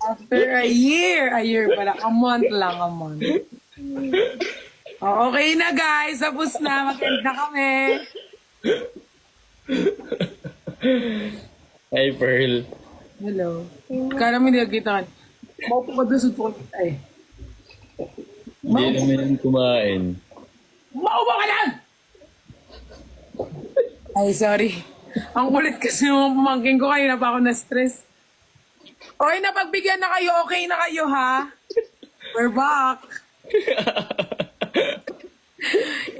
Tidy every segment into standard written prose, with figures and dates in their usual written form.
After a year pala, a month lang, a month. Oh, okay na guys, tapos na, mag-end na kami. Hi, Pearl. Hello. Kala mo hindi kita. Maupo ka doon sa tukot. Ay. Hindi naman kumain. Maupo ka lang! Ay, sorry. Ang kulit kasi yung pamangkin ko, kanina pa ako na-stress. Okay, napagbigyan na kayo. Okay na kayo, ha? We're back.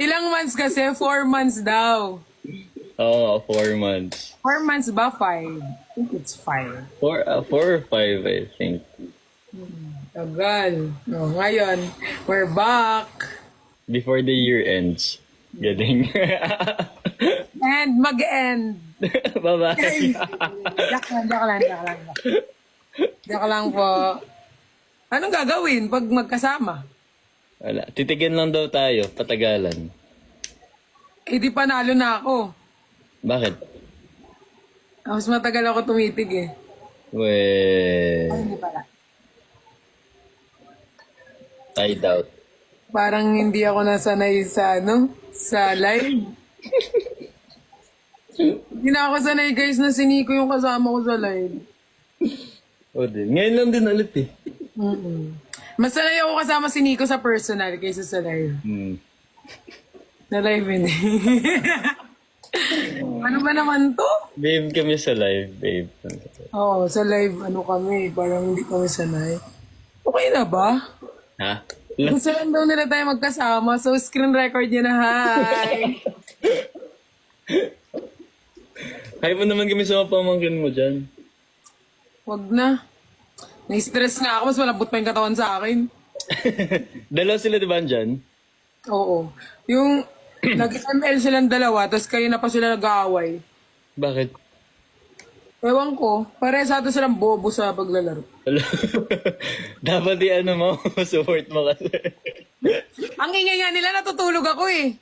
Ilang months kasi? 4 months daw. Oo, 4 months. 4 months ba? 5? I think it's 5. 4 or 5, I think. Tagal. No, ngayon, we're back. Before the year ends. Galing. And mag-end. Bye-bye. Joke lang. Joke lang po. Anong gagawin pag magkasama? Wala. Titigan lang daw tayo. Patagalan. Eh, di panalo na ako. Bakit? Mas matagal ako tumitig eh. Well, Ay, hindi pala. I doubt. Parang hindi ako nasanay sa, sa live. Hindi na ako sanay guys na siniko yung kasama ko sa live. O din. Ngayon lang din ulit eh. Mas sanay ako kasama si Nico sa personal kaysa sa live. Na live hindi. Ano ba naman to? Babe kami sa live, babe. Oo, sa live ano kami, parang hindi kami sanay. Okay na ba? Ha? Gusto lang daw nila tayo magkasama, so screen record niya na, hi! Kaya mo naman kami sa mga pamangkin mo dyan. Wag na. Na-stress nga ako, mas malambot pa yung katawan sa akin. Dalawa sila di ba dyan? Oo. Yung nag-ML silang dalawa, tapos kayo na pa sila nag-aaway. Bakit? Ewan ko, parehas ato silang bobo sa paglalaro. Dapat di ano mo, support mo kasi. Ang ingay nga nila, natutulog ako eh.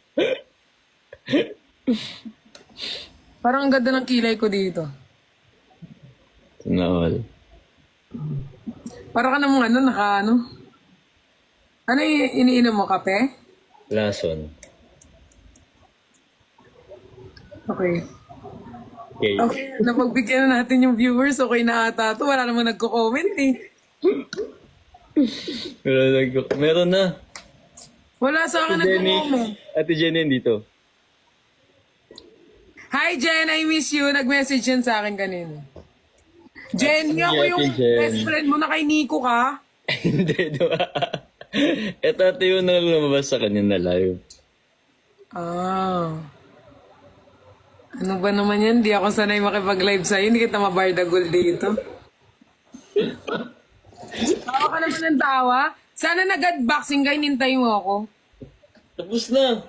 Parang ang ganda ng kilay ko dito. Nawal. Para ka namang Ano yung iniinom mo, kape? Lason. Okay. Okay. Okay, napagbigyan na natin yung viewers. Okay na ata to. Wala namang nagko-comment eh. Meron na. Wala sa akin nagko-comment. Ate Jenny dito. Hi Jen, I miss you. Nag-message yan sa akin kanina. Jen, ako Ate yung Jen. best friend mo na kay Nico ka. Hindi, diba? Ito ate yung nang lumabas sa kanya na live. Ah. Ano ba naman yan? Di ako sanay makipag-live sa'yo. Hindi kita mabardagol dito. Tawa ka naman ng tawa. Sana nag-unboxing kayo, nintay mo ako. Tapos na.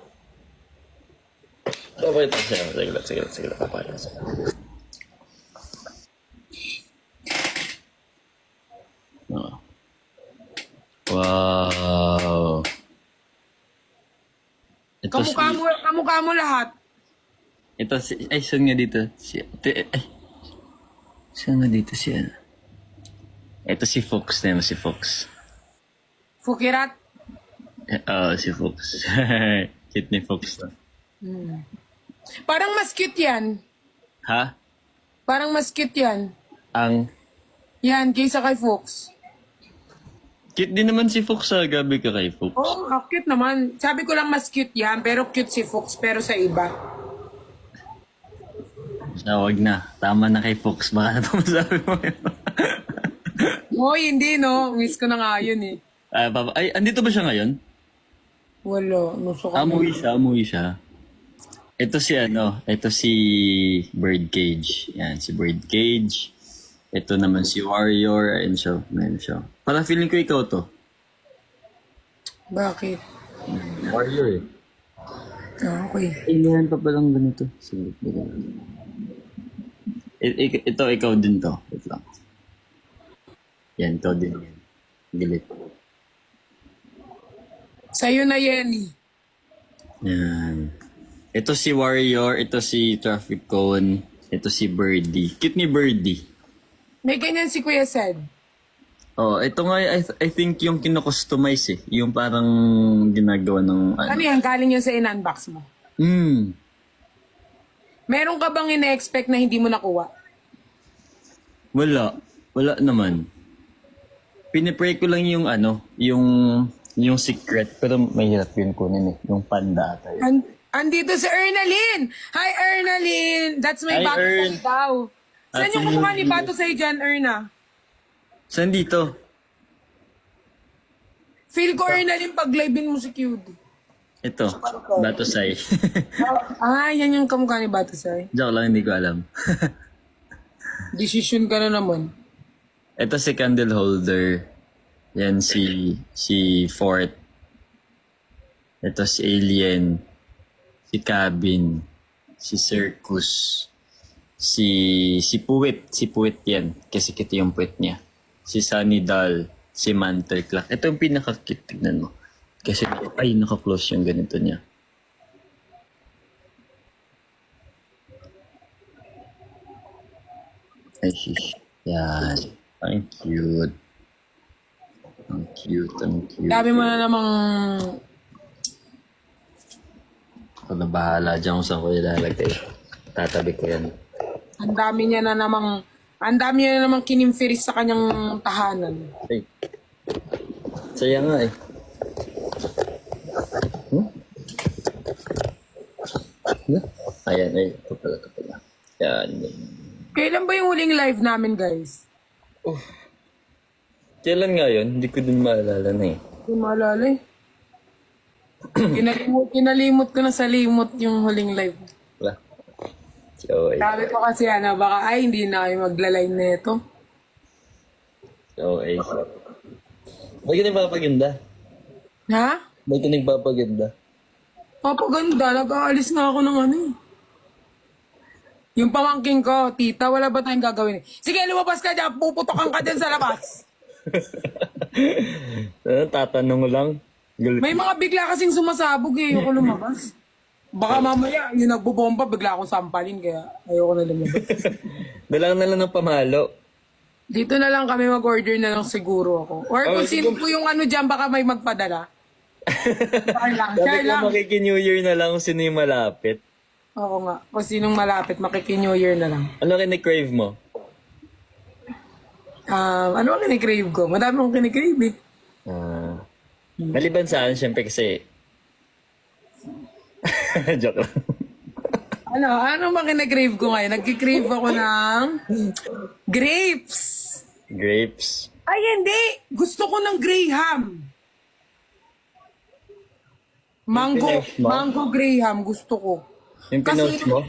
Papakita ko siya. Sige lang. Papakita ko siya. Oh. Wow. Ito Kamukha mo lahat. Ito si... Ay, saan nga dito? Saan nga dito si... Ito si Fox na si Fox. Fukirat. Oo, si Fox. Cute ni Fox na. Parang mas cute yan. Ha? Parang mas cute yan. Ang... Yan, kaysa kay Fox. Cute din naman si Fox ha. Gabi ka kay Fox. Oo, cute naman. Sabi ko lang mas cute yan, pero cute si Fox, pero sa iba. Wag na. Tama na kay Fox. Baka na ito masabi mo yun. Hoy, hindi no. Miss ko na nga yun eh. Ay, andito ba siya ngayon? Wala. Nuso ka Umuwi siya. Ito si Birdcage. Yan, si Birdcage. Ito naman si Warrior. Ayun siya. Para feeling ko ikaw to. Bakit? Warrior eh. Okay. Meron pa palang ganito. Sige, ito, ikaw din to. Wait lang. Yan, ikaw din yan. Delete. Sa'yo na Yenny. Yan. Ito si Warrior, ito si Traffic Cone, Ito si Birdie. Cute ni Birdie. May ganyan si Kuya Sed. Oh, ito nga, I think yung kino-customize eh. Yung parang ginagawa ng Ano yan? Galing yun sa in-unbox mo. Hmm. Meron ka bang ina-expect na hindi mo nakuha? Wala. Wala naman. Pinipray ko lang yung yung secret. Pero mahirap yun kunin eh. Yung panda ata yun. Andito si Ernaline! Hi, Ernaline! That's my Hi, bato Ern. sa'yo daw. Saan yung kumuha ni bato sa'yo dyan, Erna? Saan dito? Feel ko, Ernaline, pag live-in mo si Cutie. Ito. Batusay. Yan yung kamukha ni bato sa'yo. Joke lang, hindi ko alam. Decision ka na naman. Ito si candle holder. Yan si Fort. Ito si Alien. Si Cabin. Si Circus. Si Puwit. Si Puwit yan. Kasi kita yung puwit niya. Si Sunny Doll. Si Mantle Clock. Ito yung pinaka-cute. Tignan mo. Kasi naka-close yung ganito niya. Ay, shish. Yan. Ang cute. Ang cute, ang cute. Dami mo na namang... Ako na bahala dyan kung saan ko ilalagay. Tatabi ko yan. Ang dami niya na namang kinimfiris sa kanyang tahanan. Ay. Saya nga eh. Hmm? Ayan, ay. Ito pala. Yan. Kailan ba yung huling live namin, guys? Kailan nga yun? Hindi ko din maalala na eh. Hindi ko maalala eh. Kinalimot ko na sa limot yung huling live. Wala. So, ay. Sabi ko kasi baka hindi na kayo magla-live na ito. So, ay. Ba't ka nagpapaganda? Ha? Ba't ka nagpapaganda? Papaganda, nag-aalis nga ako ng ano eh. Yung pamangking ko, tita, wala ba tayong gagawin? Sige, lumabas ka dyan, puputokan ka dyan sa labas. Tatanong lang. May mga bigla kasing sumasabog eh, ayoko lumabas. Baka mamaya, yung nagbubomba, bigla akong sampalin, kaya ayoko na lumabas. Dalang na lang ng pamalo. Dito na lang kami mag-order na lang siguro ako. Or kung sino po yung ano dyan, baka may magpadala. Share lang, Sabi share ko lang. makiki-New Year na lang kung sino yung malapit. Oo nga, kung sinong malapit, makiki-New Year na lang. Ano kini-crave mo? Ano ang kinikrave ko? Madami akong kinikrave eh. Maliban saan, syempre kasi... Joke lang. Ano ba kinikrave ko ngayon? Nagkikrave ako ng grapes. Grapes. Ay, hindi! Gusto ko ng Graham. pinost mo? Mango Graham, gusto ko. Yung Kasi- pinost mo?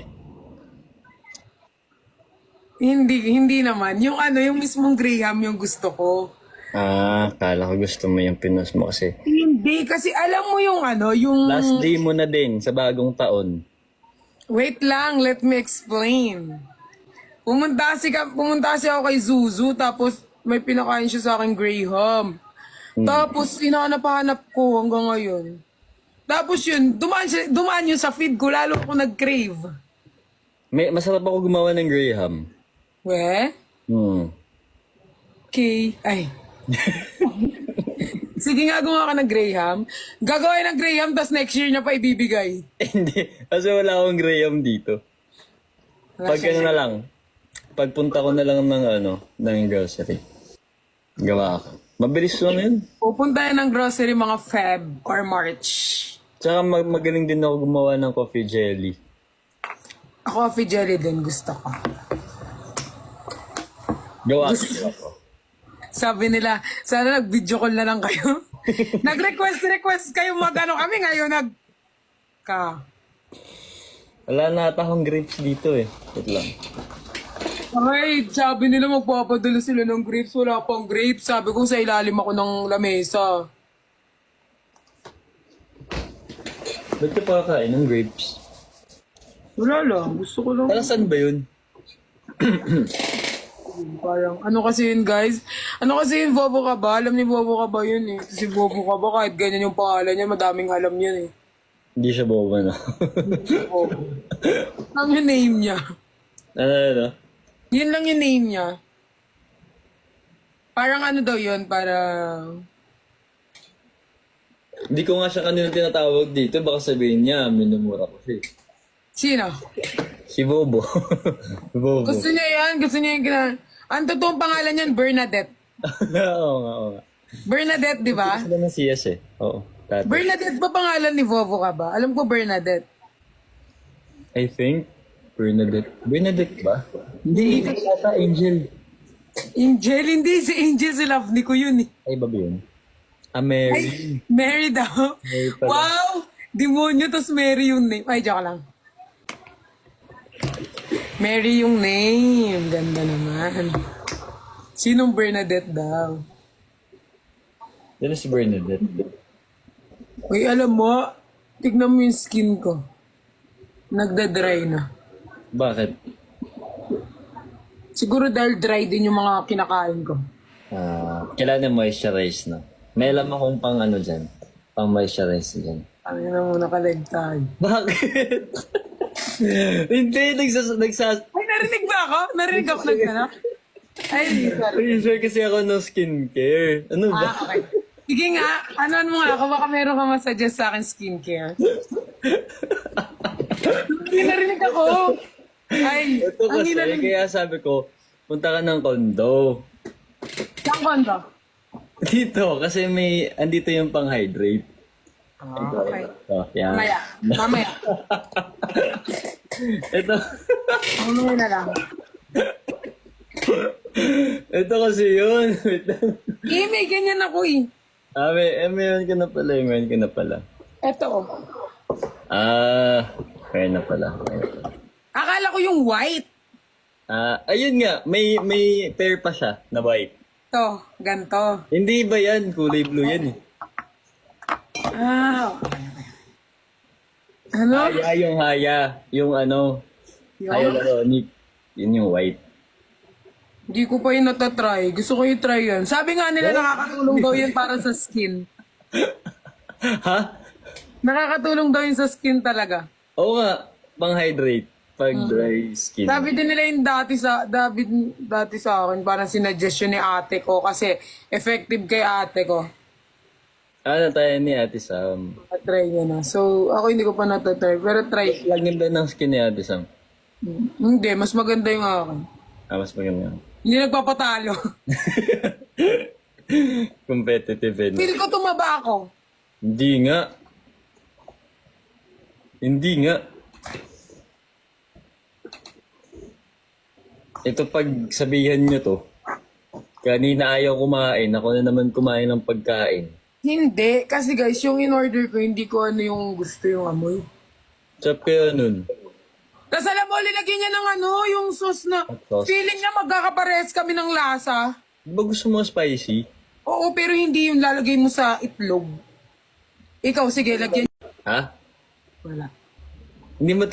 Hindi naman. Yung mismong Graham yung gusto ko. Kala ko gusto mo yung pinost mo kasi. Hindi, kasi alam mo yung Last day mo na din sa bagong taon. Wait lang, let me explain. Pumunta kasi ako kay Zuzu, tapos may pinakain siya sa akin Graham. Tapos hinahanap ko hanggang ngayon. Tapos yun, dumaan yun sa feed ko, lalo ako nag-crave. Masarap ako gumawa ng Graham. We? Okay. Ay. Sige nga, gumawa ka ng Graham. Gagawin ng Graham, tapos next year niya pa ibibigay. Hindi. Kasi wala akong Graham dito. Pag ano na lang. Pagpunta ko na lang ng grocery. Gawa ako. Mabilis lang yun. Pupunta yan ng grocery mga Feb or March. Tsaka magaling din ako gumawa ng coffee jelly. Coffee jelly din gusto ko. Gawa ako. Sabi nila, sana nag-video call na lang kayo. Nag-request kayo kami ngayon Wala na ata akong grapes dito eh. Wait lang. Ay, sabi nila magpapadala sila ng grapes. Wala pang grapes. Sabi ko sa ilalim ako ng lamesa. Ba't ka pa kakain ng grapes? Wala lang. Gusto ko lang. Para saan ba yun? Parang, ano kasi yun, guys? Ano kasi yun, Bobo ka ba? Alam ni Bobo ka ba yun eh? Si Bobo ka ba, kahit ganyan yung pangalan niya, madaming alam yun eh. Hindi siya boba na. Bobo. Ang yung name niya. Ano? Yun lang yung name niya. Parang ano daw yun, parang... Hindi ko nga siya kanina tinatawag dito. Baka sabihin niya, minumura ko siya. Sino? Si Bobo. Bobo. Gusto niya yan, gusto niya yung ang totoong pangalan niyan, Bernadette. Oo nga. Bernadette, di ba? Sila na CS eh. Oo. Dati. Bernadette ba pangalan ni Vovo ka ba? Alam ko Bernadette. I think, Bernadette. Bernadette ba? Hindi, ata Angel. Angel, hindi. Si Angel, si love ni ko yun eh. Ay, ba yun? Ah, Mary. Mary daw. Mary pala. Wow! Demonyo, tas Mary yung name. Ay, joke lang. Mary yung name. Ganda naman. Sinong Bernadette daw? Yan si Bernadette. Uy, alam mo, tignan mo yung skin ko. Nagda-dry na. Bakit? Siguro dahil dry din yung mga kinakain ko. Kailangan moisturize na. May alam akong pang ano dyan. Pang moisturize dyan. Ang ina mo, nakalag tayo. Bakit? Hindi, Ay, narinig ba ako? Narinig ako ng ano? Ay, sorry. Sure kasi ako ng skincare. Ano ba? Okay. Sige nga, ano mo nga ako, baka meron ka masuggest sa akin skincare. Hindi narinig ako. Ay, Ito ang kasi, ina ng... kaya sabi ko, punta ka ng condo. Saan kondo? Dito, kasi andito yung pang-hydrate. Okay. So, yan. Mamaya. Ito. Mamaya na lang. Ito kasi yun. Wait lang. May ganyan ako eh. Meron ka na pala. Eto oh. Meron na pala. Akala ko yung white. Ayun nga, may pair pa siya na white. To, ganto. Hindi ba yan? Kulay blue yan eh. Okay. Ano? Haya. Yung ano. Yung- Haya Laronic. Yun yung white. Hindi ko pa yun natatry. Gusto ko i-try yan. Sabi nga nila nakakatulong daw yun para sa skin. Ha? Nakakatulong daw yun sa skin talaga. Oo nga. Pang-hydrate. Pag dry skin. Sabi din nila yung dati sa akin, parang sinuggestion ni ate ko kasi effective kay ate ko. Ano tayo ni Ate Sam? Try niya na. So, ako hindi ko pa natatry. Pero try. Lang ganda ng skin ni Ate Sam. Hindi, mas maganda yung akin. Mas maganda. Hindi nagpapatalo. Competitive eh. No? Feel ko tumaba ako. Hindi nga. Ito pag sabihan nyo to, kanina ayaw kumain, ako na naman kumain ng pagkain. Hindi. Kasi guys, yung in-order ko, hindi ko ano yung gusto yung amoy. Chop kaya nun. Tapos alam mo, linagyan niya ng ano, yung sauce na, Sauce. feeling niya magkakapares kami ng lasa. Di ba gusto mo spicy? Oo, pero hindi yung lalagay mo sa itlog. Ikaw, sige, lagyan. Ha? Wala. Hindi mo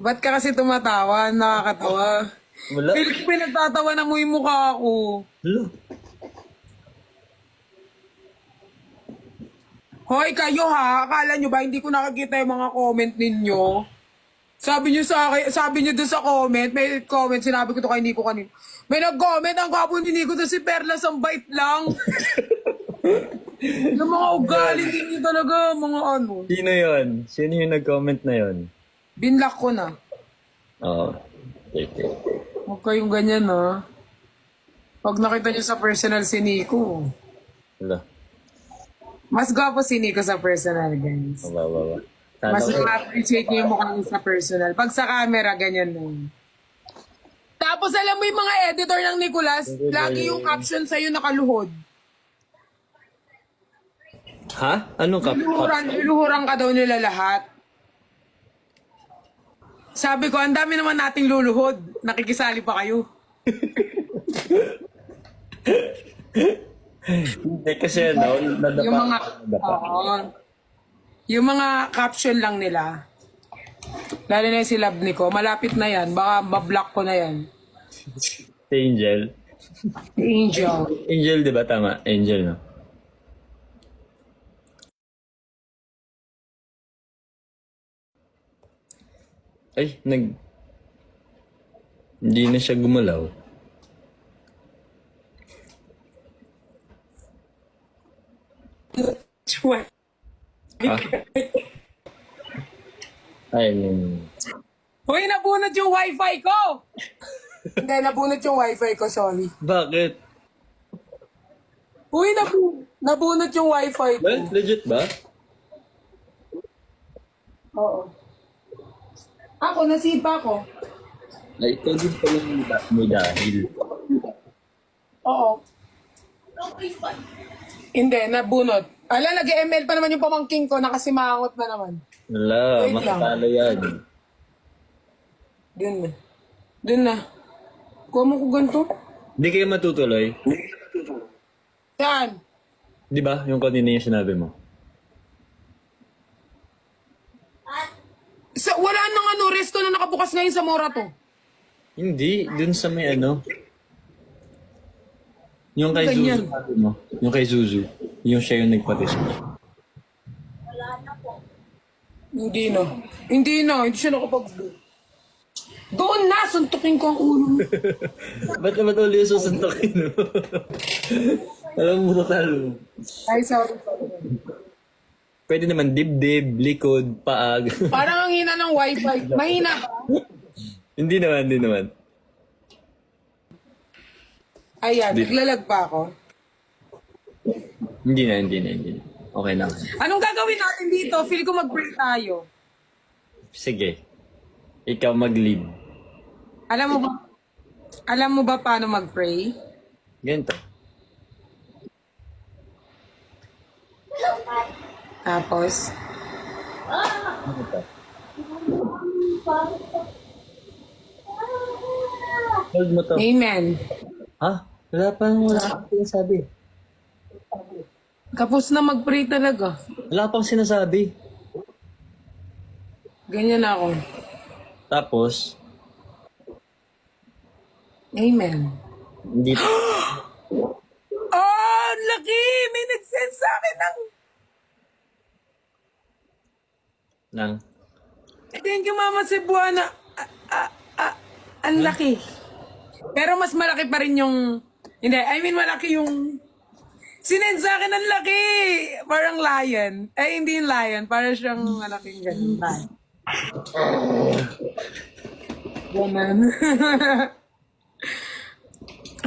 Ba't ka kasi tumatawa? Nakakatawa. Wala. Feel ko pinagtatawa na mo yung mukha ko. Hello. Hoy, kayo ha, akala nyo ba hindi ko nakakita yung mga comment ninyo? Sabi nyo sa akin, sabi nyo doon sa comment, may comment, sinabi ko to kay Nico kanina. May nag-comment, ang gwapo ni Nico doon si Perlas, ang bait lang. Yung mga ugali ninyo talaga, mga ano. Sino yon? Sino yung nag-comment na yon? Binlock ko na. Oo. Okay. Huwag kayong ganyan ha. Pag nakita nyo sa personal si Nico, Hello. mas gwapo si Nico sa personal, guys. Wow. Mas ma-appreciate niyo yung mukha niya sa personal. Pag sa camera, ganyan na yun. Tapos alam mo yung mga editor ng Nicolas, lagi yung caption sa'yo nakaluhod. Ha? Anong Luluhuran ka daw nila lahat. Sabi ko, ang dami naman nating luluhod. Nakikisali pa kayo. Hindi kasi nadapa. Yung mga, oo. Yung mga caption lang nila. Lalo na yung si Love Nico, malapit na yan. Baka mablock ko na yan. Si Angel. Angel. Angel, di ba? Tama. Angel, no? Ay, hindi na siya gumalaw. Chua. Ah? Ay, Hoy, nabunot yung wifi ko! Hindi, nabunot yung wifi ko, sorry. bakit? Uy, nabunot yung wifi ko. Well, legit ba? Oo. Ako, nasipa ko. Ay, ikaw din pala may dahil. Oo. Hindi, nabunot. Ala, nag-ML pa naman yung pamangking ko, nakasimangot na naman. Wala, Wait lang. makatalo yan. Dun na. Dun na. Kuha mo ko ganito? Hindi kayo matutuloy. Yan. Di ba? Yung kanina yung sinabi mo. Wala nang resto na nakabukas ngayon sa Mora to. Hindi, dun sa may ano. Yung kay Ganyan. Zuzu sabi mo. Yung kay Zuzu. Yung siya yung nagpatis. Hindi na. Hindi siya nakapag doon na, suntukin ko ang ulo mo. Ba't naman ulit yung susuntokin mo? Alam mo tatalo. Ay, sorry. Pwede naman dibdib, likod, paag. Parang ang hina ng wifi. Mahina ba? Hindi naman. Ayan, naglalag pa ako. Hindi na. Okay na. Anong gagawin natin dito? Feel ko mag-break tayo. Sige. Ikaw mag-lead. Alam mo ba paano mag-pray? Ganito. Tapos, Ano to? Hold mo to. Amen. Ha? Wala pa sinasabi. Kapos na mag-pray talaga. Wala pang sinasabi. Ganyan ako. Tapos, Amen. hindi Oh, laki! May nag-send sa akin ng... nang Thank you, Mama Cebuana. Ang laki. Pero mas malaki pa rin yung... Hindi, malaki yung... Sinend sa akin ang laki! Parang lion. Hindi yung lion. Parang siyang malaking ganun. Ganun.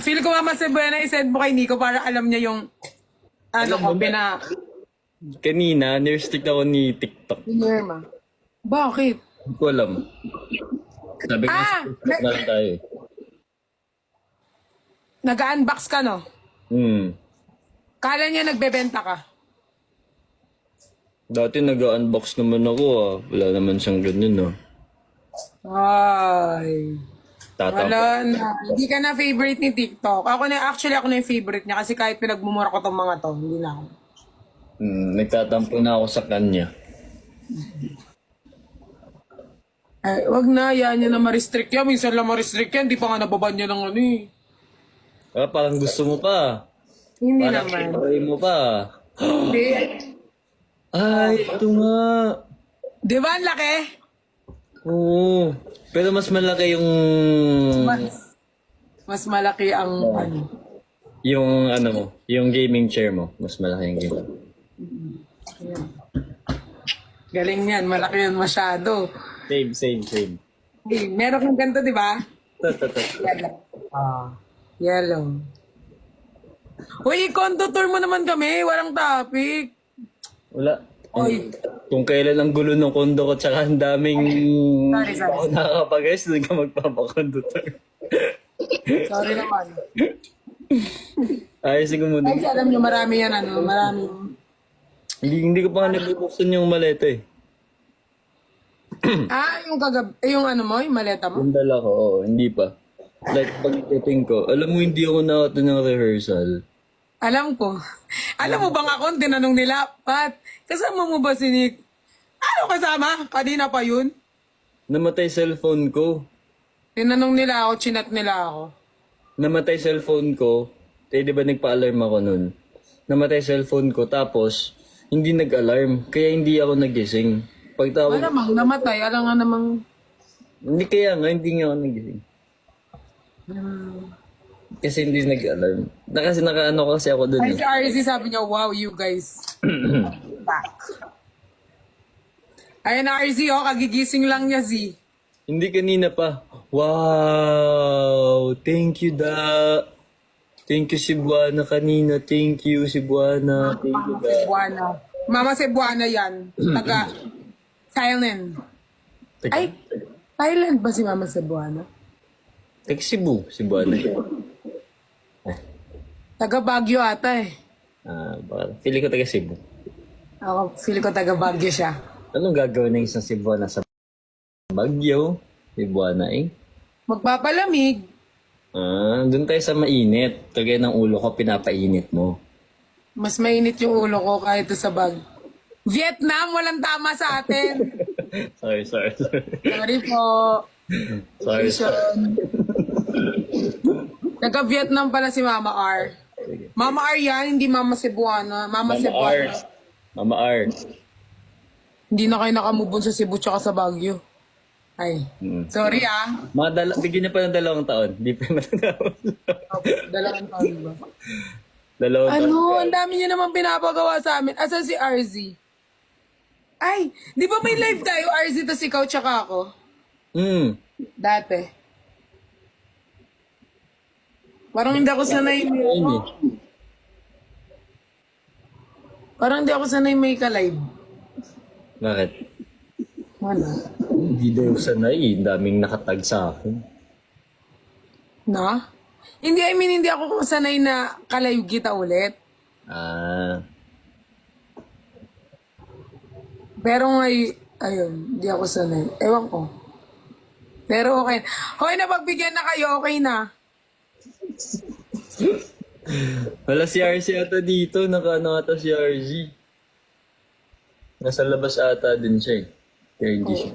Feel ko, Mama Cebuana, isend mo kay Nico para alam niya yung... Alam mo ba? Kanina, nirestick ako ni TikTok. Norma. Bakit? Hindi ko alam. Sabi ko, na lang tayo eh. Nag-unbox ka, no? Kala niya nagbebenta ka. Dati nag-unbox naman ako Wala naman siyang ganyan Ay. Tatapos. Wala na. Hindi ka na favorite ni TikTok. Ako na yung favorite niya kasi kahit pinagmumura ko tong mga to, hindi na ako. Nagtatampo na ako sa kanya. Ay, wag na. Yan niya na ma-restrict yan. Minsan lang ma-restrict yan. Di pa nga nababan niya ng ano eh. Parang gusto mo pa. Hindi Parang naman. try mo pa. Hindi. Ay, ito nga. Di ba ang laki? Oo. Pero mas malaki yung... Mas malaki ang ano. Yung ano mo. Yung gaming chair mo. Mas malaki yung gaming. Ayan. Galing yan. Malaki yan masyado. Save. Hey, meron kang ganito, di ba? Ito. Yellow. Yellow. Uy, condo tour mo naman kami. Walang topic. Wala. Oy. Kung kailan ang gulo ng kondo ko tsaka ang daming Sorry. ako nakakapag-ayos, doon ka magpapakondo to. Sorry naman. Ayusin ko muna. Guys, alam nyo, marami yan, marami. Hindi ko pa nga nabubuksan yung maleta eh. Yung ano mo, yung maleta mo? Yung dala ko, hindi pa. Like, pag-tipping ko, alam mo hindi ako nakata ng rehearsal. Alam ko. Alam mo bang ako, tinanong nila, Pat, kasama mo ba si Nick? Ano kasama? Kanina pa yun. Namatay cellphone ko. Tinanong nila ako, chinat nila ako. Namatay cellphone ko. Di ba nagpa-alarm ako nun? Namatay cellphone ko, tapos hindi nag-alarm. Kaya hindi ako nagising. Pagtawag, Malamang namatay, alam nga namang Hindi kaya nga, hindi nga ako nagising. Kasi hindi nag-alarm. Kasi naka-ano kasi ako dun. Ay, si RC sabi niya, wow, you guys. Back. Ayun na RC, oh, kagigising lang niya, Z. Hindi kanina pa. Wow! Thank you, Da. Thank you, Cebuana kanina. Thank you, Cebuana. Thank you, Da. Cebuana. Mama Cebuana yan. Taga Thailand. Ay, Thailand ba si Mama Cebuana? Taga Cebu. Cebuana. Taga Baguio ata eh. Baka. Pili ko taga Cebu. Ako, feel ko taga Baguio siya. Anong gagawin ng isang Cebuana sa Baguio? Cebuana eh. Magpapalamig. Doon tayo sa mainit. Kagaya ng ulo ko, pinapainit mo. Mas mainit yung ulo ko kahit sa bag. Vietnam, walang tama sa atin. Sorry. Sorry po. Sorry. Taga-Vietnam pala si Mama R. Mama R yan, hindi Mama Cebuana. Mama Cebuana. Mama R. Hindi na kayo nakamubon sa Cebu tsaka sa Baguio. Ay, sorry ah. Bigyan niya pa ng 2 taon. Di pa matatapos. Okay, 2 taon ba? 2 taon. Ano, ang dami niya naman pinapagawa sa amin. Asa si RZ? Ay, di ba may live tayo, RZ, tas ikaw tsaka ako? Dati. Parang hindi ako sanay. Parang hindi ako sanay may ka-live. Bakit? Wala. Hindi daw sanay. Daming nakatag sa akin. Na? Hindi, I mean, hindi ako sanay na ka-live kita ulit. Pero ayun, hindi ako sanay. Ewan ko. Pero okay. Hoy, napagbigyan na kayo, okay na. Wala si RC ata dito. Naka-ano ata si RZ. Nasa labas ata din siya eh. Kaya hindi siya.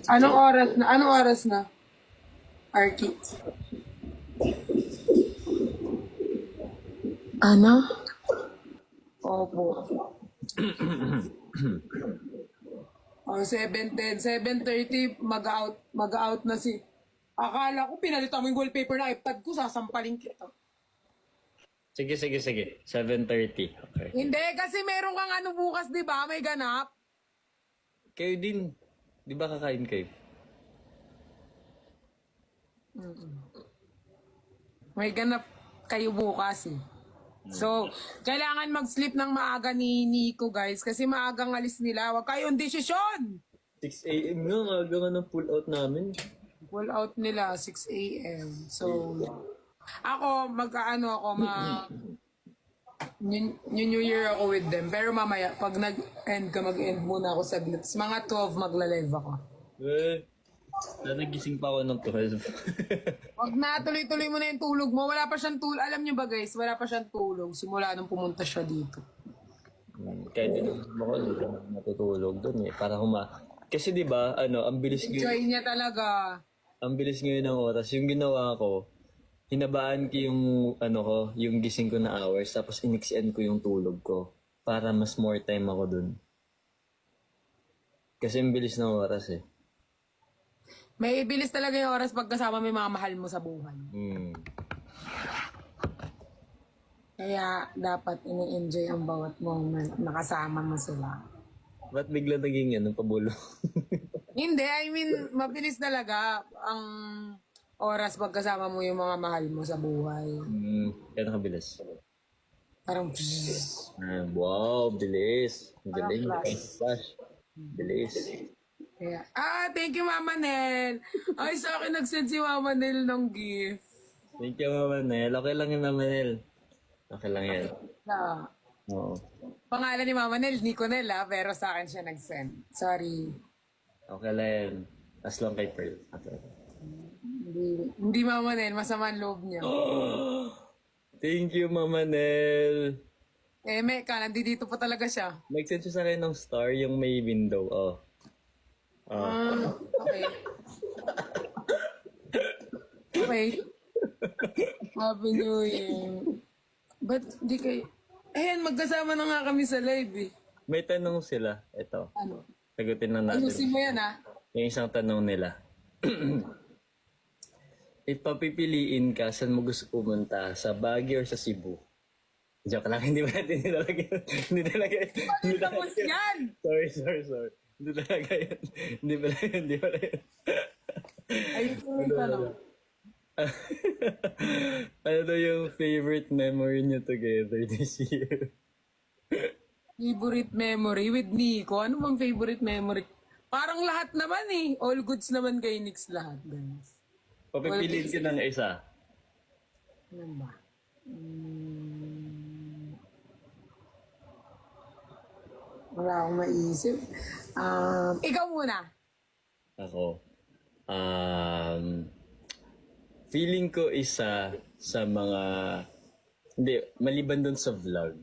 Anong oras na? Anong oras na? Arky. Ano? Opo. 7:10, 7:30, mag-out na si... Akala ko pinalitan mo yung wallpaper na iPad ko, sasampalin kita. Sige. 7:30. Okay. Hindi, kasi meron kang ano bukas, di ba? May ganap. Kayo din. Di ba kakain kayo? May ganap kayo bukas eh. So, kailangan mag-sleep ng maaga ni Nico, guys. Kasi maagang alis nila. Huwag kayong desisyon! 6 a.m. nga. Maaga nga ng pull out namin. Pull out nila, 6 a.m. So, ako, New Year ako with them. Pero mamaya, pag nag-end ka, mag-end muna ako saglit. Mga 12, magla-live ako. Sana gising pa ako ng 12. Wag na, tuloy-tuloy mo na yung tulog mo. Wala pa siyang tulog. Alam niyo ba guys, wala pa siyang tulog simula nung pumunta siya dito. Kahit din ako natutulog doon eh. Para Kasi di ba ang bilis Enjoy niya talaga. Ang bilis ngayon ng oras. Yung ginawa ko, hinabaan ko yung yung gising ko na hours, tapos iniksian ko yung tulog ko para mas more time ako dun. Kasi ang bilis ng oras eh. May ibilis talaga yung oras pagkasama may mga mahal mo sa buhay. Kaya dapat ini-enjoy ang bawat moment na kasama mo sila. Ba't bigla naging pabulo? Hindi, I mean, mabilis talaga ang oras pagkasama mo yung mga mahal mo sa buhay. Kaya nakabilis. Parang Wow, bilis. Ang galing. Flash. Bilis. kaya, thank you Mama Nel. Ay, sa akin nag-send si Mama Nel ng gift. Thank you, Mama Nel. Okay lang yun, Mama Nel. Okay lang yan. Oo. Pangalan ni Mama Nel, Nico Nel pero sa akin siya nag-send. Sorry. Okay lang yan. As long kay Pearl. Okay. Hindi Mama Nel, masama ang loob niya. Thank you, Mama Nel. Meka, nandito pa talaga siya. Nag-send siya sa akin ng star yung may window. Okay. Okay. Happy New Year. Ba't di kayo... Ayan, magkasama na nga kami sa live eh. may tanong sila. Ito. Ano? Sagutin lang natin. Ayusin mo yan, ha? Yung isang tanong nila. Ipapipiliin ka, saan mo gusto pumunta? Sa Baguio or sa Cebu? Joke lang, hindi ba natin nilalagay? Hindi talaga yun. Hindi Tapos talaga yun. yan! Sorry. Hindi talaga yun. Hindi pala yun. Ayusin mo yung tanong. Ano daw yung favorite memory niyo together this year? Favorite memory with Nico. Ano bang favorite memory? Parang lahat naman eh. All goods naman kay Nix lahat, guys. Papipiliin ka ng isa. Ano ba? Wala akong maisip. Ikaw muna. Ako. Feeling ko isa sa mga... Hindi, maliban dun sa vlog.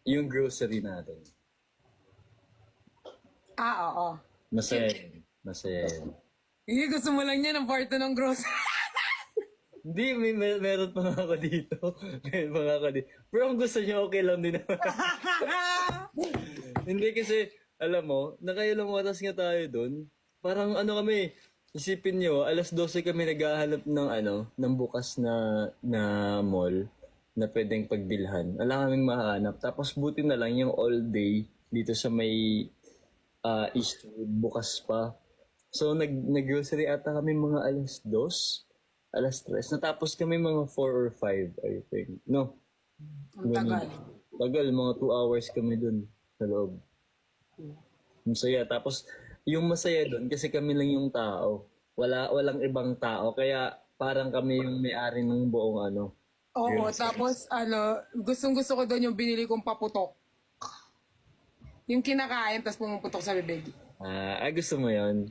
Yung grocery natin. Oo. Masaya yun. Hindi, gusto mo lang niya ng part 2 ng grocery. Hindi, meron pa nga ako dito. Meron pa nga ako dito. Pero kung gusto niyo, okay lang din naman. Hindi kasi, alam mo, nakailang oras nga tayo dun. Parang ano kami, isipin niyo, alas 12 kami naghahanap ng bukas na mall na pwedeng pagbilhan. Wala kaming mahanap. Tapos buti na lang yung all day dito sa may Eastwood, bukas pa. So, nag-grocery ata kami mga alas 2, alas 3. Natapos kami mga 4 or 5, I think. No. Ang tagal. Tagal, mga 2 hours kami dun sa loob. Masaya. Tapos, yung masaya dun, kasi kami lang yung tao. Walang ibang tao. Kaya, parang kami yung may-ari ng buong Oo, tapos gustong-gusto ko doon yung binili kong paputok. Yung kinakain, tapos pumuputok sa bibig. Gusto mo yun?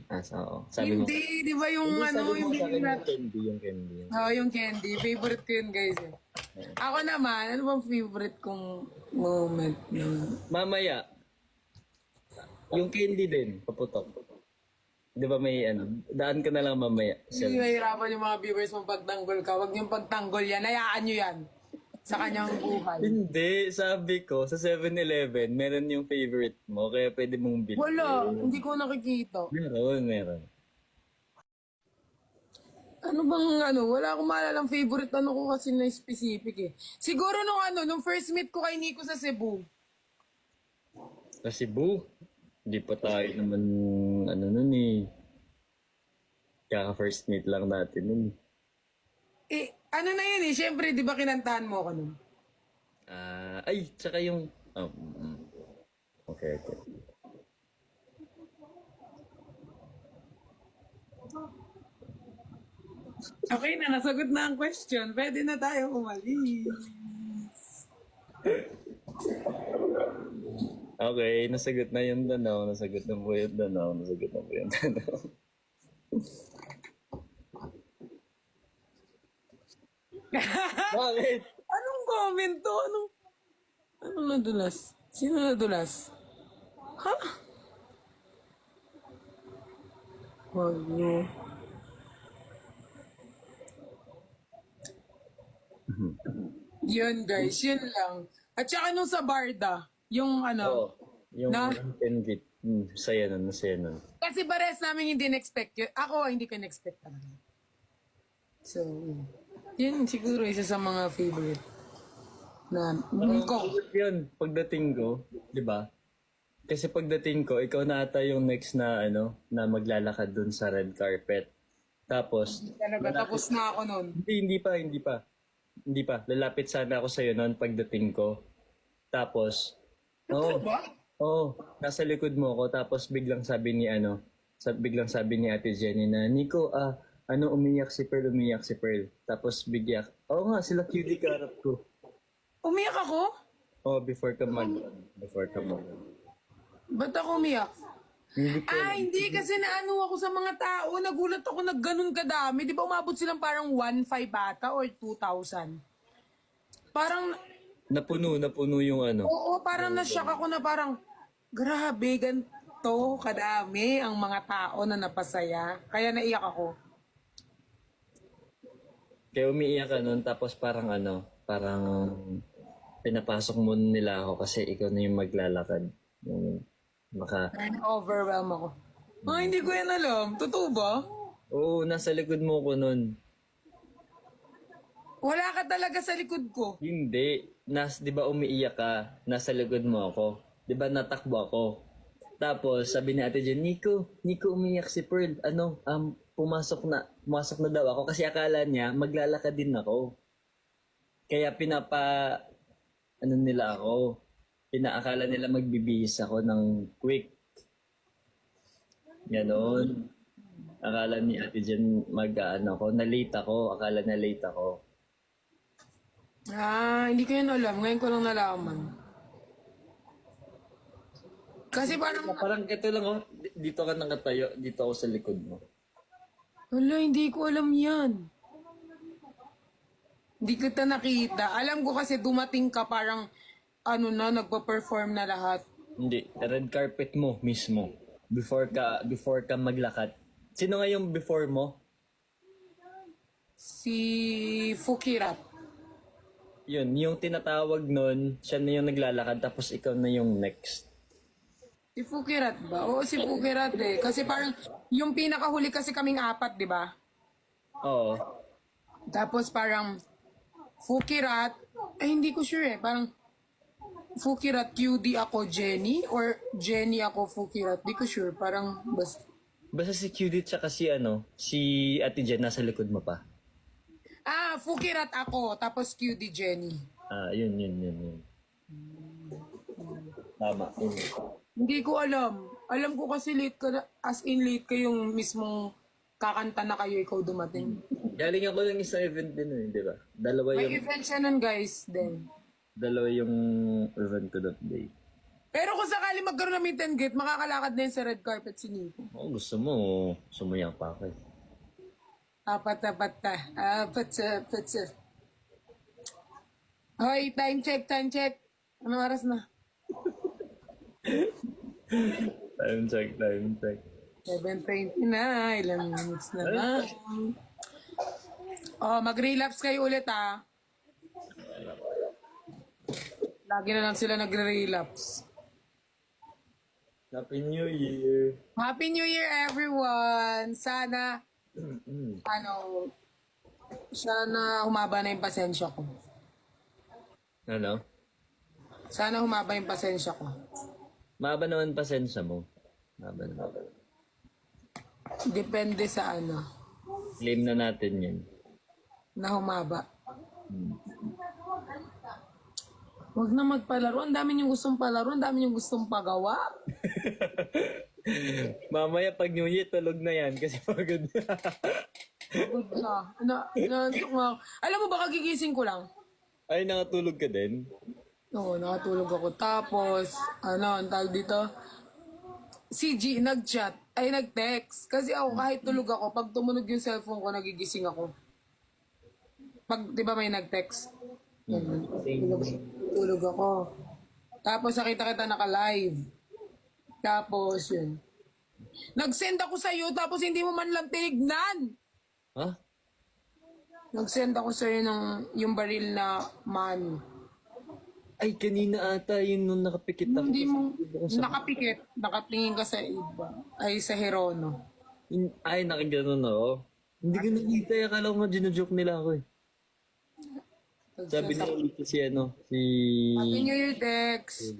Sabi mo. Hindi, di ba yung Hindi, sabi yung mo sa akin binili natin? yung candy. Oo, yung candy. Favorite ko yun, guys. Eh. Ako naman, ano bang favorite kong moment? Mamaya, yung candy din, paputok. Di ba may daan ka na lang mamaya. Hindi nahihirapan yung mga viewers mo pagtanggol ka. Huwag niyong pagtanggol yan. Hayaan niyo yan. Sa kanyang buhay. Hindi, sabi ko, sa 7-Eleven, meron yung favorite mo, kaya pwede mong bilhin. Wala, hindi ko nakikita. Meron. Ano bang wala akong maalalang favorite ko kasi na specific eh. Siguro nung first meet ko kay Nico sa Cebu. Sa Cebu, hindi pa tayo naman, nun eh. Kaka-first meet lang natin nun. Ano na yun eh, syempre di ba kinantahan mo ako nun? Tsaka yung, okay. Okay na, nasagot na ang question. Pwede na tayo umalis. Okay, nasagot na yung tanong, nasagot na po yung tanong. Bakit? Anong comment to? Anong nadulas? Sino nadulas? Ha? Wag nyo. Yun guys, yun lang. At saka nung sa Barda, yung Yung Na? candy. Masaya nun. kasi bares namin hindi na-expect yun. Ako, hindi ko na-expect talaga. So, yun siguro isa sa mga favorite na ko. Yun, pagdating ko, di ba? Kasi pagdating ko, ikaw na ata yung next na na maglalakad dun sa red carpet. Tapos, Talaga, tapos na ako nun. hindi pa. Lalapit sana ako sa'yo noon pagdating ko. Tapos, nasa likod mo ako. Tapos biglang sabi ni Ate Jenny na, Nico, umiyak si Pearl. Tapos bigyak. Oo nga, sila cutie karap ko. Umiyak ako? Before ka mag. Ba't ako umiyak? Hindi kasi naano ako sa mga tao. Nagulat ako na ganun kadami. Di ba umabot silang parang 1,500 ata or 2,000? Parang, Napuno yung oo, parang na-shock ako na parang, grabe, ganito kadami ang mga tao na napasaya. Kaya naiyak ako. Kaya umiiyak ka nun, tapos parang pinapasok muna nila ako kasi ikaw na yung maglalakad. Yung Overwhelm ako. Hindi ko yan alam. Totoo ba? Oo, nasa likod mo ko nun. Wala ka talaga sa likod ko. Hindi. Di ba umiiyak ka? Nasa likod mo ako. Di ba natakbo ako? Tapos sabi ni Ate Jen, Nico umiiyak si Pearl. Pumasok na daw ako kasi akala niya maglalakad din ako. Kaya nila ako. Pinaakala nila magbibihis ako ng quick. Ganon. Akala ni Ate Jen na-late ako. Akala na late ako. Hindi ko yan alam. Ngayon ko lang nalaman. Kasi Parang ito lang oh. Dito ka nakatayo. Dito ako sa likod mo. wala, hindi ko alam yan. Hindi kita nakita. Alam ko kasi dumating ka parang nagpa-perform na lahat. Hindi. Red carpet mo mismo. Before ka maglakad. Sino nga yung before mo? Si Fukirat. Yun. Yung tinatawag nun, siya na yung naglalakad tapos ikaw na yung next. Si Fukirat ba? Oo, si Fukirat eh. Kasi parang yung pinakahuli kasi kaming apat, di ba? Oo. Tapos parang Fukirat, hindi ko sure eh. Parang Fukirat, QD ako, Jenny? Or Jenny ako, Fukirat? Di ko sure. Parang Basta si Judith tsaka si Ate Jen nasa likod mo pa. Fukirat ako. Tapos QD, Jenny. Yun. Tama. Yun. Hindi ko alam. Alam ko kasi late ka na, as in late ka yung mismong kakanta na kayo, ikaw dumating. Galing ako ng isang event din di ba? May event siya nun guys, then. Dalawa yung event ko that day. Pero kung sakali magkaroon ng meet and greet, makakalakad na yun sa red carpet si Nico. Oo, gusto mo. Sumuyang pa ako eh. Apat. Hoy, time check. Anong oras na? Time check. 7:20 na. Ilang minutes na lang. Mag-relapse kayo ulit Lagi na lang sila nagre-relapse. Happy New Year! Happy New Year, everyone! Sana, sana humaba na yung pasensya ko. Ano? Sana humaba yung pasensya ko. Mahaba naman pasensya mo. Mahaba. Depende sa Claim na natin yan. na humaba. Huwag na magpalaro. Ang dami niyong gustong palaro. Ang dami niyong gustong pagawa. Mamaya pag New Year, tulog na yan kasi pagod na. Good na. Alam mo ba, kagigising ko lang. Ay, nakatulog ka din? Oo, nakatulog ako. Tapos, ang tawag dito? Si G, nag-chat. Ay, nag-text. Kasi ako, kahit tulog ako, pag tumunog yung cellphone ko, nagigising ako. Pag, di ba may nag-text? Tulog ako. Tapos, nakita kita naka-live. Tapos, yun. Nag-send ako sa'yo, tapos hindi mo man lang tinignan. Ha? Nag-send ako sa'yo ng yung baril na money. Ay, kanina ata yun nung nakapikit ako. Hindi mo nakapikit, nakatingin ka sa iba. Ay, sa Herono. Ay, nakaganon ako. Hindi ko nakita. Akala ko nga ginojoke nila ako eh. Sabi niya ulit si Happy New Year, Dex.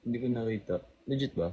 Hindi ko nakita. Legit ba?